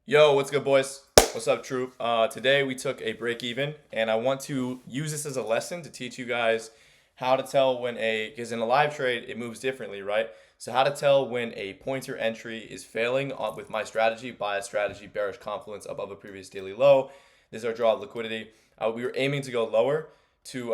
Yo, what's good, boys? What's up, troop? Today we took a break even, and I want to use this as a lesson to teach you guys how to tell when because in a live trade, it moves differently, right? So how to tell when a pointer entry is failing with my strategy, bias strategy, bearish confluence above a previous daily low. This is our draw of liquidity. We were aiming to go lower to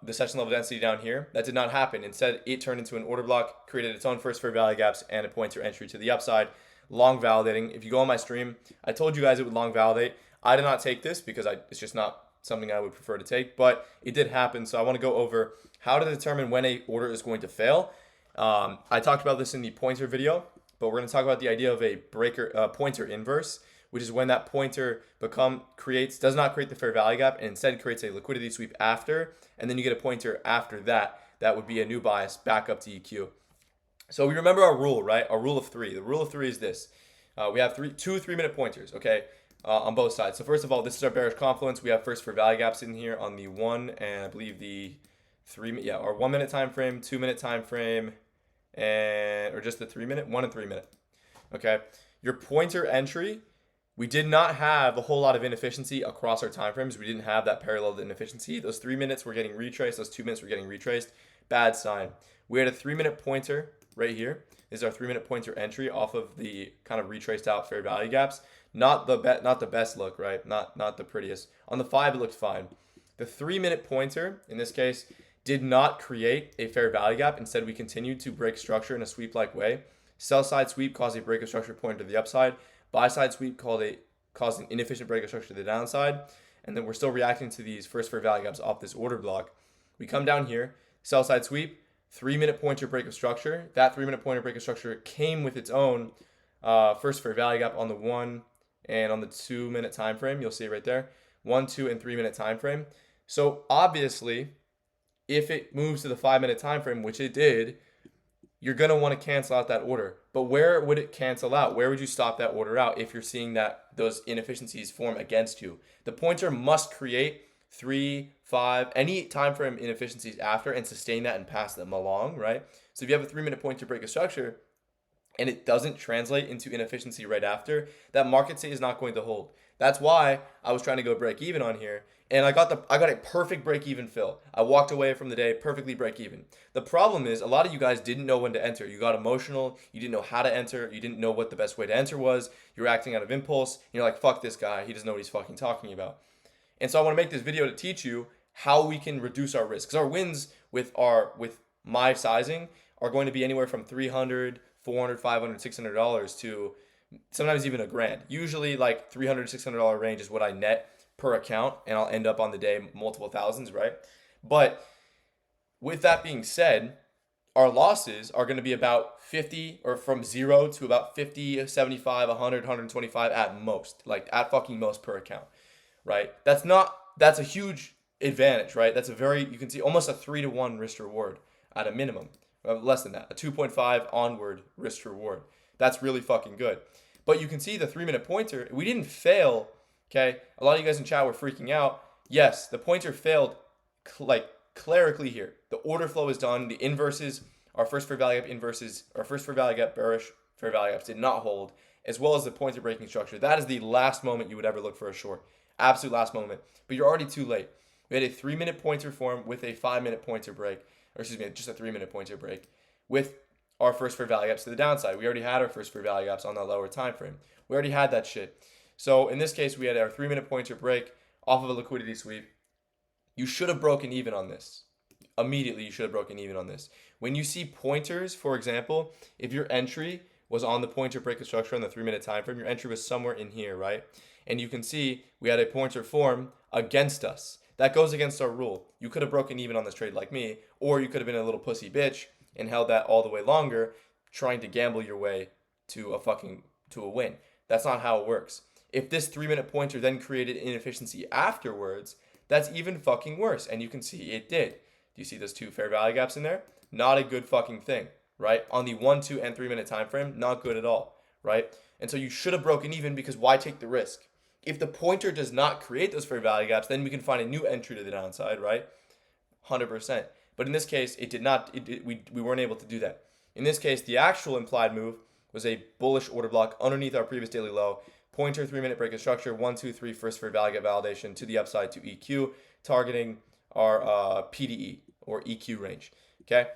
the session level density down here. That did not happen. Instead, it turned into an order block, created its own first fair value gaps, and a pointer entry to the upside. Long validating. If you go on my stream, I told you guys it would long validate. I did not take this because it's just not something I would prefer to take, but it did happen. So I want to go over how to determine when a order is going to fail. I talked about this in the pointer video, but we're going to talk about the idea of a pointer inverse, which is when that pointer does not create the fair value gap and instead creates a liquidity sweep after, and then you get a pointer after that. That would be a new bias back up to EQ. So we remember our rule, right? Our rule of three. The rule of three is this. We have two 3-minute pointers, okay, on both sides. So first of all, this is our bearish confluence. We have first for value gaps in here on the 1 and I believe the 3, our 1 minute time frame, 2 minute time frame, or just the 3 minute, 1 and 3 minute. Okay, your pointer entry, we did not have a whole lot of inefficiency across our time frames. We didn't have that parallel inefficiency. Those 3 minutes were getting retraced. Those 2 minutes were getting retraced. Bad sign. We had a 3-minute pointer right here. This is our 3-minute pointer entry off of the kind of retraced out fair value gaps. Not the best look, right? Not the prettiest. On the 5, it looked fine. The 3-minute pointer, in this case, did not create a fair value gap. Instead, we continued to break structure in a sweep-like way. Sellside sweep caused a break of structure pointing to the upside. Buy-side sweep caused an inefficient break of structure to the downside. And then we're still reacting to these first fair value gaps off this order block. We come down here, sell-side sweep, 3-minute pointer break of structure. That 3-minute pointer break of structure came with its own first fair value gap on the 1 and on the 2-minute time frame. You'll see it right there. 1, 2, and 3-minute time frame. So obviously, if it moves to the 5-minute time frame, which it did, you're going to want to cancel out that order. But where would it cancel out? Where would you stop that order out if you're seeing that those inefficiencies form against you? The pointer must create 3, 5, any time frame inefficiencies after and sustain that and pass them along, right? So if you have a 3-minute pointer break of structure and it doesn't translate into inefficiency right after, that market state is not going to hold. That's why I was trying to go break even on here, and I got a perfect break even fill. I walked away from the day perfectly break even. The problem is a lot of you guys didn't know when to enter. You got emotional. You didn't know how to enter. You didn't know what the best way to enter was. You're acting out of impulse. You're like, fuck this guy. He doesn't know what he's fucking talking about. And so I want to make this video to teach you how we can reduce our risk. Because our wins with my sizing are going to be anywhere from $300, $400, $500, $600 to sometimes even $1,000. Usually like $300, $600 range is what I net per account, and I'll end up on the day multiple thousands, right? But with that being said, our losses are going to be about 50 or from 0 to about 50, 75, 100, 125 at most, like at fucking most per account, right? That's a huge advantage, right? You can see almost a 3-to-1 risk to reward at a minimum. Less than that, a 2.5 onward risk to reward. That's really fucking good. But you can see the 3-minute pointer, we didn't fail, okay? A lot of you guys in chat were freaking out. Yes, the pointer failed clerically here. The order flow is done. The inverses, our first fair value gap inverses, our first fair value gap bearish fair value gaps did not hold, as well as the pointer breaking structure. That is the last moment you would ever look for a short. Absolute last moment. But you're already too late. We had a 3-minute pointer form with a 5-minute pointer break, or excuse me, just a 3-minute pointer break with our first fair value gaps to the downside. We already had our first fair value gaps on that lower time frame. We already had that shit. So in this case, we had our 3-minute pointer break off of a liquidity sweep. You should have broken even on this. Immediately, you should have broken even on this. When you see pointers, for example, if your entry was on the pointer break of structure on the 3-minute time frame, your entry was somewhere in here, right? And you can see we had a pointer form against us. That goes against our rule. You could have broken even on this trade like me, or you could have been a little pussy bitch and held that all the way longer, trying to gamble your way to a win. That's not how it works. If this 3-minute pointer then created inefficiency afterwards, that's even fucking worse. And you can see it did. Do you see those 2 fair value gaps in there? Not a good fucking thing, right? On the 1, 2, and 3-minute time frame, not good at all, right? And so you should have broken even, because why take the risk? If the pointer does not create those fair value gaps, then we can find a new entry to the downside, right? 100%. But in this case, it did not. We weren't able to do that. In this case, the actual implied move was a bullish order block underneath our previous daily low, Pointer 3-minute break of structure, 1, 2, 3, first for value get validation to the upside to EQ, targeting our PDE or EQ range. Okay.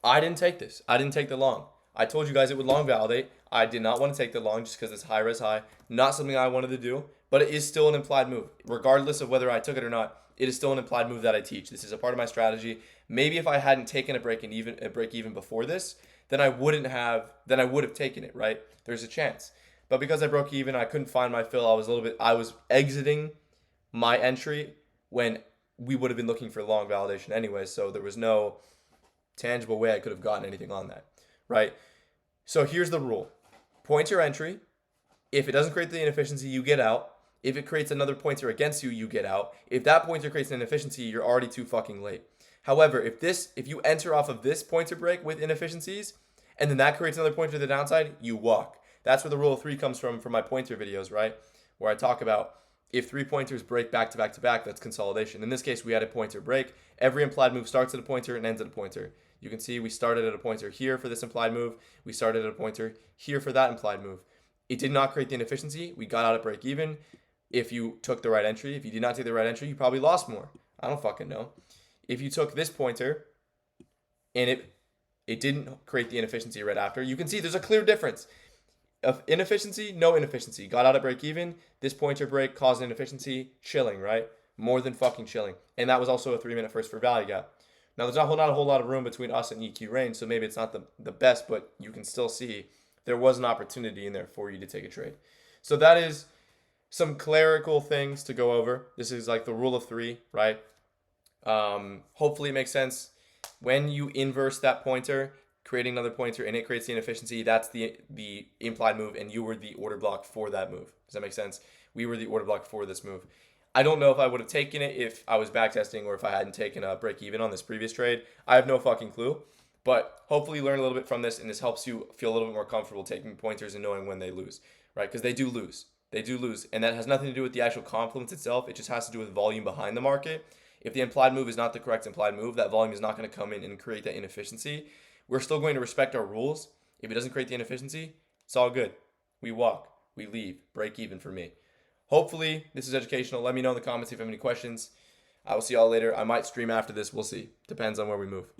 I didn't take this. I didn't take the long. I told you guys it would long validate. I did not want to take the long just because it's high res high. Not something I wanted to do, but it is still an implied move. Regardless of whether I took it or not, it is still an implied move that I teach. This is a part of my strategy. Maybe if I hadn't taken a break even before this, then I would have taken it, right? There's a chance. But because I broke even, I couldn't find my fill. I was exiting my entry when we would have been looking for long validation anyway, so there was no tangible way I could have gotten anything on that, right? So here's the rule. Pointer entry. If it doesn't create the inefficiency, you get out. If it creates another pointer against you, you get out. If that pointer creates an inefficiency, you're already too fucking late. However, if you enter off of this pointer break with inefficiencies, and then that creates another pointer to the downside, you walk. That's where the rule of 3 comes from my pointer videos, right? Where I talk about if 3 pointers break back to back to back, that's consolidation. In this case, we had a pointer break. Every implied move starts at a pointer and ends at a pointer. You can see we started at a pointer here for this implied move. We started at a pointer here for that implied move. It did not create the inefficiency. We got out at break even. If you took the right entry, if you did not take the right entry, you probably lost more. I don't fucking know. If you took this pointer and it didn't create the inefficiency right after, you can see there's a clear difference. Of inefficiency, no inefficiency. Got out at break even. This pointer break caused an inefficiency. Chilling, right? More than fucking chilling. And that was also a 3-minute first for value gap. Now, there's not a whole lot of room between us and EQ range, so maybe it's not the best, but you can still see there was an opportunity in there for you to take a trade. So that is some clerical things to go over. This is like the rule of 3, right? Hopefully it makes sense. When you inverse that pointer, creating another pointer, and it creates the inefficiency, that's the implied move, and you were the order block for that move. Does that make sense? We were the order block for this move. I don't know if I would have taken it if I was backtesting or if I hadn't taken a break even on this previous trade. I have no fucking clue. But hopefully you learn a little bit from this, and this helps you feel a little bit more comfortable taking pointers and knowing when they lose, right? Because they do lose. They do lose. And that has nothing to do with the actual confluence itself. It just has to do with volume behind the market. If the implied move is not the correct implied move, that volume is not going to come in and create that inefficiency. We're still going to respect our rules. If it doesn't create the inefficiency, it's all good. We walk. We leave. Break even for me. Hopefully, this is educational. Let me know in the comments if you have any questions. I will see y'all later. I might stream after this. We'll see. Depends on where we move.